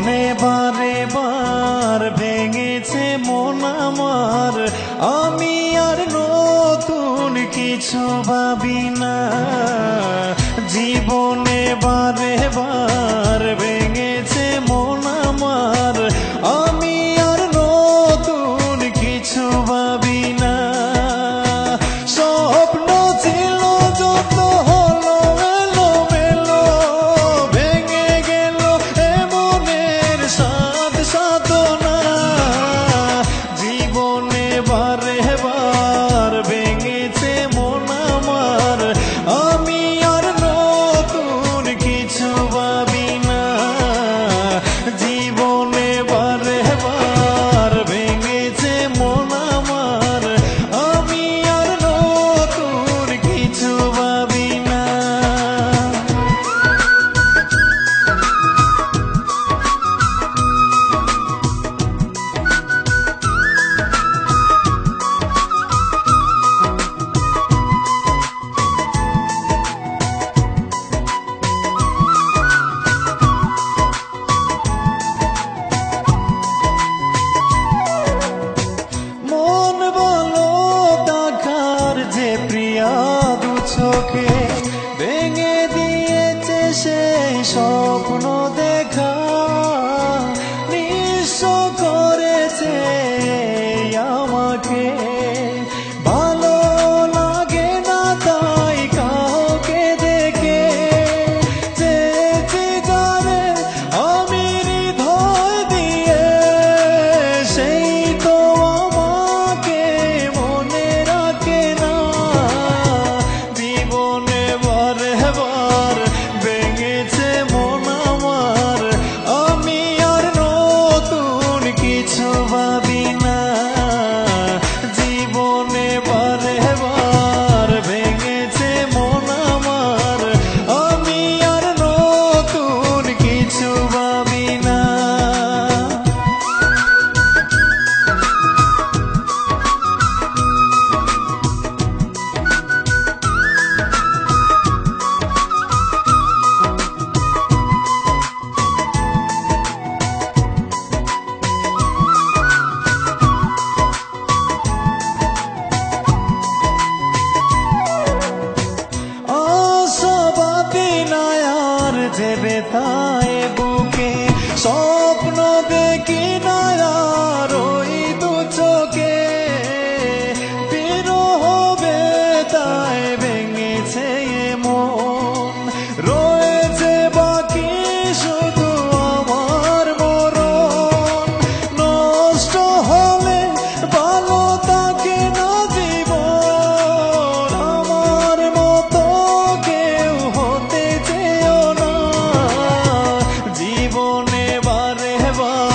জীবনে বারে বার ভেঙেছে মন আমার, আমি আর নতুন কিছু ভাবি না। জীবনে বারে বার ভেঙেছে মন আমার, আমি আর নতুন কিছু ভাবি না। স্বপ্ন ছিল যত হলো এলোমেলো, ভেঙে গেল এ মনের সাধ সাধনা। জীবনে বারে বার ভেঙেছে মন আমার, আমি আর নতুন কিছু ভাবি না। জীবনে বারে বার ভেঙেছে মন আমার, আমি আর নতুন কিছু ভাবি না। মন বলো দেখার যে প্রিয়া দু চোখে, ভেঙে দিয়েছে সেই স্বপ্ন দেখা। নিঃস্ব করেছে আমাকে, ভালো লাগে না তাই কাউকে দেখে। চেয়েছি জানে আমি হৃদয় দিয়ে, সেই তো আমাকে মনে রাখে না। জীবনে বারে বার ভেঙেছে মন আমার, আমি আর নতুন কিছু ভাবি না। জীবনে বারে বার ভেঙেছে মন আমার, আমি আর নতুন কিছু ভাবি না। আশাবাদী নায়ার যে বেতায় বুকে, স্বপ্ন দেখি নায়ার ওই দু চোখে। বিরহ বেতায় ভেঙেছে মন, রয়েছে বাকি শুধু আমার মরণ। নষ্ট হলে ভালো থাকে না জীবন, আমার মতো কেউ হতে চেয়েও না। জীবনে বারে বার